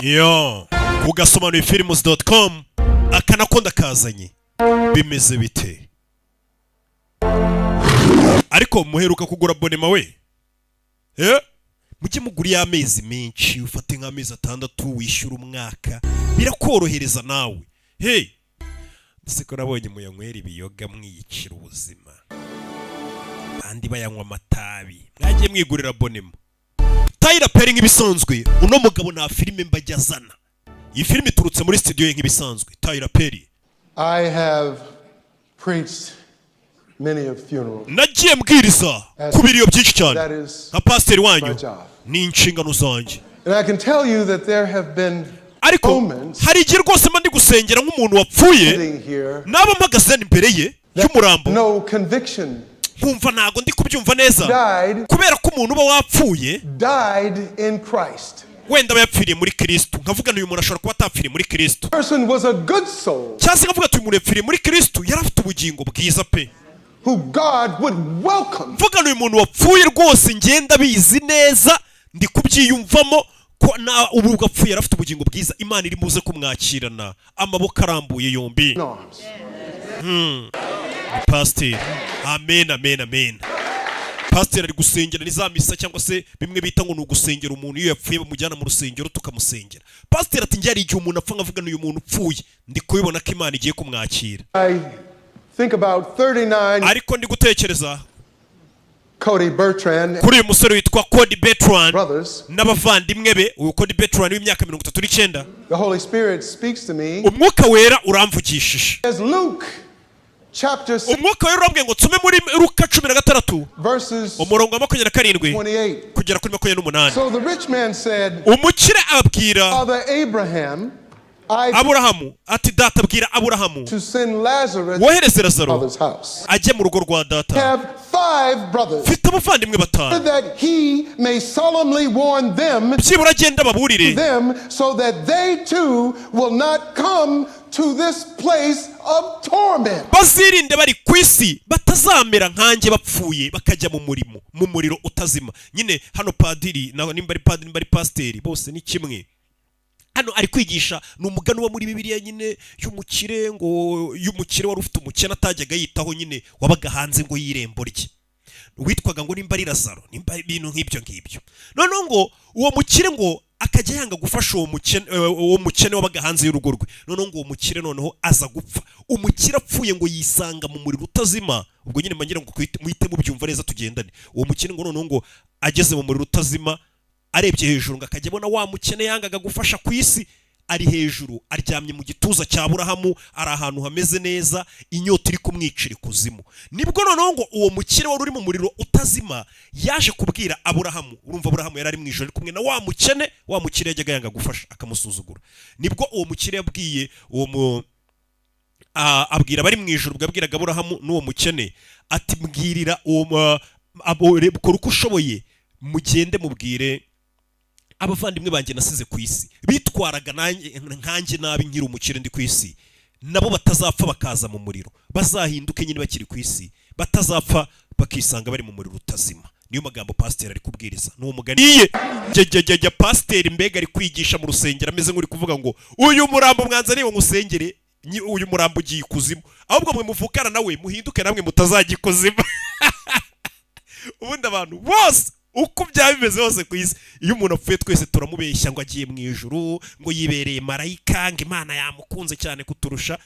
Yo, kugasomanuye films.com akanakonda kazanye bimeze bite? Ariko muheruka kugura abonema we? Mujye muguriye amezi menshi, ufate nk'amezi 6 wishyura umwaka, birakorohereza nawe. Hey, siko nabonye muyanywera ibiyoga mwiyicira ubuzima, bandi bayanywa amatabi, mwagiye mwigurira abonema. Tyler Perry nk'ibisanzwe, uno mugabo nta filime mbajya azana. Iyi filime iturutse muri studio ye nk'ibisanzwe. Tyler Perry, I have preached many of funerals. nagiye mbwiriza ku biriyo byinshi cyane nka pasiteri wanyu, ni inshingano zanjye. And I can tell you that there have been ariko hari igihe rwose mba ndi gusengera nk'umuntu wapfuye, naba mpagaze imbere ye y'umurambo, no conviction, nkumva ntago ndi kubyumva neza, kubera ko umuntu uba wapfuye died in Christ. wenda aba yapfiriye muri Kristo, nkavuga uyu muntu ashobora kuba atapfiriye muri Kristo, Person was a good soul, cyangwa se nkavuga uyu muntu yapfiriye muri Kristo yari afite ubugingo bwiza pe, who God would welcome. mvuga uyu muntu wapfuye rwose ngenda bizi neza, ndi kubyiyumvamo ko na ubu gapfuye yari afite ubugingo bwiza, Imana iri muze kumwakirana amaboko arambuye yombi. Pastor, amen amen amen. Pastor ari gusengera niza misa cyangwa se bimwe bita ngo n'ugusengera umuntu iyo yapfuye bamujyana mu rusengero tukamusengera. Pastor ati njye ari igihe umuntu apfa nkavuga n'uyu muntu upfuye ndi kubibona ko Imana igiye kumwakira. I think about 39 ariko ndi gutekereza Cody Bertrand kuri uyu musore witwa Cody Bertrand brothers, n'abavandimwe be. Uyu Cody Bertrand w'imyaka 39, the Holy Spirit speaks to me. umwuka wera uramvugishije. As Luke chapter 6 umwuka wera urambwiye ngo tume muri Luka 16 verses umurongo wa 27 28. kugera kuri 28. So the rich man said, umukire abwira Father Abraham, Aburahamu ati data abwira Aburahamu to send Lazarus wohereze Lazaro father's house. ajye mu rugo rwa data. Have 5 brothers, mfite abavandimwe batanu, that he may solemnly warn them byibura agenda baburire so that they too will not come to this place of torment. bazirinde bari ku isi batazamera nkanjye bapfuye bakajya mu murimo mu muriro utazima. Nyine hano padiri naho nimba ari padiri nimba ari pasiteri bose ni kimwe. Hano ari kwigisha ni umugani wa muri Bibiliya nyine y'umukire, ngo y'umukire wari ufite umukene atajyaga yitaho, nyine wabaga hanze ngo y'irembo rye, witwaga ngo nimba ari Lazaro, nimba ibintu nk'ibyo ngibyo. Noneho ngo uwo mukire ngo akajya yanga gufasha uwo mukene wabaga hanze y'urugo rwe. Noneho ngo uwo mukire noneho aza gupfa. Umukire apfuye ngo yisanga mu muriro utazima. Ubwo nyine mbangira ngo muhite mubyumva neza tugendane. Uwo mukire ngo noneho ngo ageze mu muriro utazima, arebye hejuru ngo akajya abona wa mukene yangaga gufasha ku isi ari hejuru, aryamye mu gituza cya Aburahamu, ari ahantu hameze neza, inyota iri kumwicira ikuzimu. Nibwo noneho ngo uwo mukire wari uri mu muriro utazima yaje kubwira Aburahamu. Urumva Aburahamu yari ari mu ijoro kumwe na wa mukire yajyaga yanga gufasha akamusuzugura. Nibwo uwo mukire yabwiye abwira bari mu ijoro, bwabwiraga Aburahamu n'uwo mukene ati mbwirira uwo kora uko ushoboye, mugende mubwire abavandimwe banjye nasize ku isi bitwaraga nkanjye nabi nkiri umukire ndi ku isi, nabo batazapfa bakaza mu muriro, bazahinduke nyine bakiri ku isi, batazapfa bakisanga bari mu muriro utazima. Niyo magambo pasiteri ari kubwiriza, n'uwo mugani jya pasiteri mbega ari kwigisha mu rusengero ameze nk'uri kuvuga ngo uyu murambo mwanza niwo musengere, uyu murambo ugiye ikuzimu, ahubwo mwe muvukana nawe muhinduke namwe mutazajya ikuzimu. Ubundi abantu bose uko byaba bimeze hose ku isi, iyo umuntu apfuye twese turamubeshya ngo agiye mu ijuru, ngo yibereye marayika, ngo Imana yamukunze cyane kuturusha.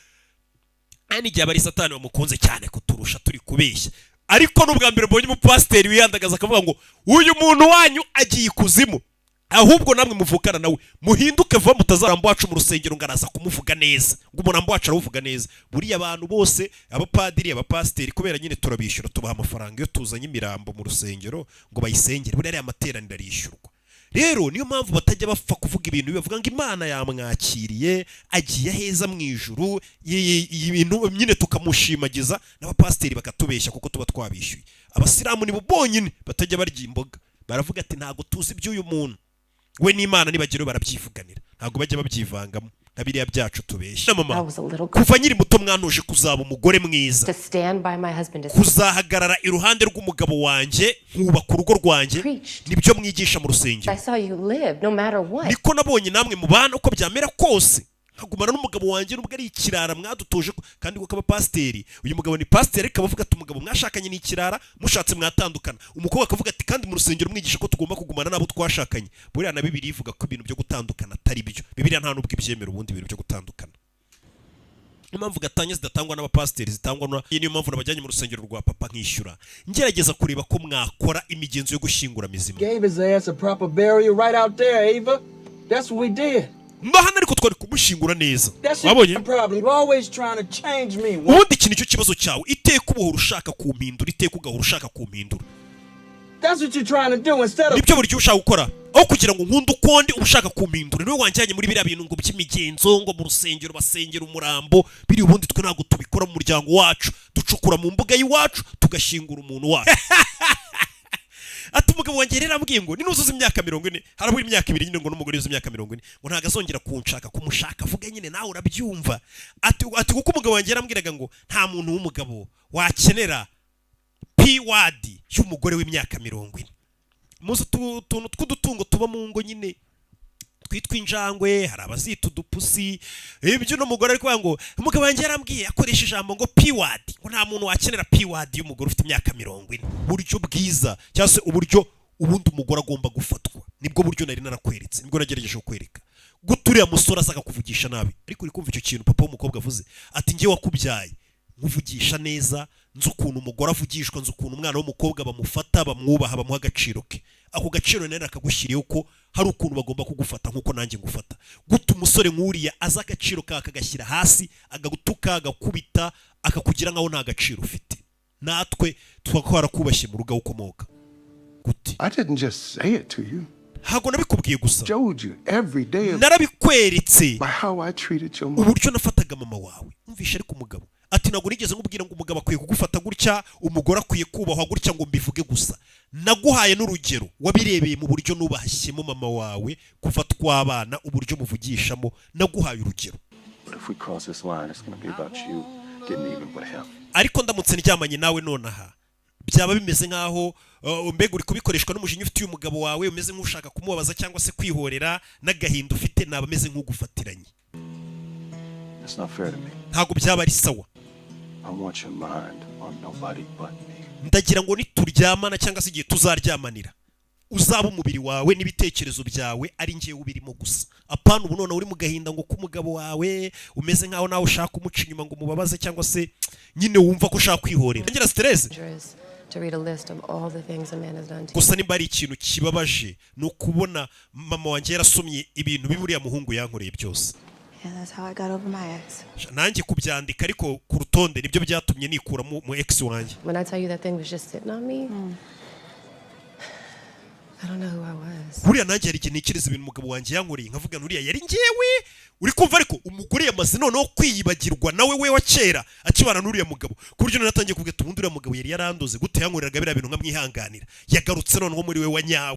N'igihe abari Satani bamukunze cyane kuturusha turi kubeshya. Ariko n'ubwa mbere mbonye umupasiteri wiyandagaza akavuga ngo uyu muntu wanyu agiye ikuzimu, ahubwo namwe muvukana nawe muhinduke vuba mutazarambo wacu mu rusengero ngaraza kumuvuga neza, ngo umurambo wacu aravuga neza. Buriya abantu bose abapadiri abapasiteri kubera nyine turabishyura, tubaha amafaranga iyo tuzanye imirambo mu rusengero ngo bayisengere, buriya ari amateraniro arishyurwa. Rero niyo mpamvu batajya bapfa kuvuga ibintu bivuga ngo Imana yamwakiriye agiye aheza mu ijuru, ibintu nyine tukamushimagiza, n'abapasiteri bakatubeshya kuko tuba twabishyuye. Abasilamu nibo bonyine batajya barya imboga, baravuga ati ntago tuzi iby'uyu muntu, we n'Imana nibagero barabyivuganira, ntago bajya babyivangamo. nka biriya byacu tubeshya. I Mama, was a little girl kuva nyiri muto mwanuje kuzaba umugore mwiza, to stand by my husband as kuzahagarara iruhande rw'umugabo wanjye nkubaka urugo rwanjye, Preached. nibyo mwigisha mu I rusengero. saw you live no matter what. Niko nabonye namwe mu bana uko byamera kose, nkagumana n'umugabo wanjye nubwo ari ikirara mwadutoje kandi kuko abapasiteri, uyu mugabo ni pasiteri ariko abavuga ati umugabo mwashakanye ni ikirara, mushatse mwatandukana. Umukobwa akavuga ati kandi mu rusengero mwigisha ko tugomba kugumana n'abo twashakanye. Buriya na Bibiliya ivuga ko ibintu byo gutandukana atari byo. Bibiliya nta nubwo ibyemera ubundi ibintu byo gutandukana. Impamvu gatanya zidatangwa n'abapasiteri zitangwa na niyo mpamvu nabajyanye mu rusengero rwa papa nkishyura, ngerageza kureba ko mwakora imigenzo yo gushyingura mizima. Gave his ass a proper burial right out there, Ava. That's what we did. No hano ariko twari kumushyingura neza. That's Wabonye? your problem. You're always trying to change me. Ubundi iki nicyo kibazo cyawe, iteka ubuhora ushaka kumpindura, iteka ugahora ushaka kumpindura. That's what you're trying to do instead of Nibyo buri gihe ushaka gukora, aho kugira ngo nkunde ukonde ushaka kumpindura. Niwe wanjyanye muri biriya bintu ngo by'imigenzo, ngo mu rusengero basengera umurambo, biri ubundi twe ntabwo tubikora mu muryango wacu, ducukura mu mbuga y'iwacu tugashyingura umuntu wacu. Ati umugabo wanjye rero ambwiye ngo ninuzuza imyaka 40, harabura imyaka 2 nyine ngo n'umugore yuzuza imyaka 40, ngo ntago azongera kunshaka, kumushaka avuga nyine nawe urabyumva. Ati kuko umugabo wanjye yarambwiraga ngo nta muntu w'umugabo wakenera p-word y'umugore w'imyaka 40. Muzi tuntu tw'udutungo tuba mu ngo nyine twitwa injangwe, hari abazita udupusi, ibyo n'umugore ari kuvuga ngo umugabo wanjye yarambwiye akoresha ijambo ngo p-word, ngo nta muntu wakenera p-word y'umugore ufite imyaka 40. Buryo bwiza cyangwa se uburyo ubundi umugore agomba gufatwa, nibwo buryo nari narakweretse, nibwo nagerageje kukwereka. Guturiya musore asaka kuvugisha nabi, ariko uri kumva icyo kintu papa w'umukobwa avuze ati ngiye wakubyaye nkuvugisha neza, nzi ukuntu umugore avugishwa, nzi ukuntu umwana w'umukobwa bamufata, bamwubaha, bamuha agaciro ke. Ako gaciro nari nakagushyiriyeho ko hari ukuntu bagomba kugufata nk'uko nanjye ngufata. Guta umusore nk'uriya aza agaciro ka akagashyira hasi, agagutuka, agakubita, akakugira nkaho nta gaciro ufite. Natwe twakora kubashye mu rugo ukomoka. Gute? I didn't just say it to you. Hago nabikubwiye gusa. Showed you every day Narabikweretse by how I treated your mom. uburyo nafataga mama wawe. Umvisha ariko umugabo ati ntabwo nigeze nkubwira ngo umugabo akwiye kugufata gutya, umugore akwiye kubahwa gutya ngo mbivuge gusa. Naguhaye n'urugero wabirebeye mu buryo nubahashyemo mama wawe kuva twabana, uburyo muvugishamo, naguhaye urugero. But if we cross this line, it's going to be about you getting even with him. Ariko ndamutse ndyamanye nawe nonaha byaba bimeze nkaho mbega uri kubikoreshwa n'umujinya ufite uyu mugabo wawe, umeze nk'ushaka kumubabaza cyangwa se kwihorera, n'agahinda ufite naba ameze nk'ugufatiranye. It's not fair to me. Ntabwo byaba ari sawa. I want your mind on nobody but me. Ndagira ngo nituryamana cyangwa se igihe tuzaryamanira, uzaba umubiri wawe n'ibitekerezo byawe ari njyewe ubirimo gusa. Apana ubu none uri mu gahinda ngo k'umugabo wawe umeze nkaho nawe ushaka umuca inyuma ngo mubabaze cyangwa se nyine wumva ko ushaka kwihorera. Ngira stress. To read a list of all the things a man has done to Gusa nimba ari ikintu kibabaje ni ukubona mama wanjye yarasomye ibintu biburiya muhungu yankoreye byose. Yeah, that's how I got over my ex. Nanjye kubyandika ariko ku rutonde nibyo byatumye nikura mu ex wanjye. When I tell you that thing was just sitting on me, I don't know who I was. Buriya nanjye hari igihe ntekereza ibintu umugabo wanjye yankoreye nkavuga nuriya yari njyewe. Uri kumva ariko umugore yamaze noneho kwiyibagirwa nawe we wa kera akibana n'uriya mugabo, ku buryo natangiye kuvuga ati ubundi uriya mugabo yari yarandoze gute yankoreraga biriya bintu nkamwihanganira, yagarutse noneho muri we wa nyawe.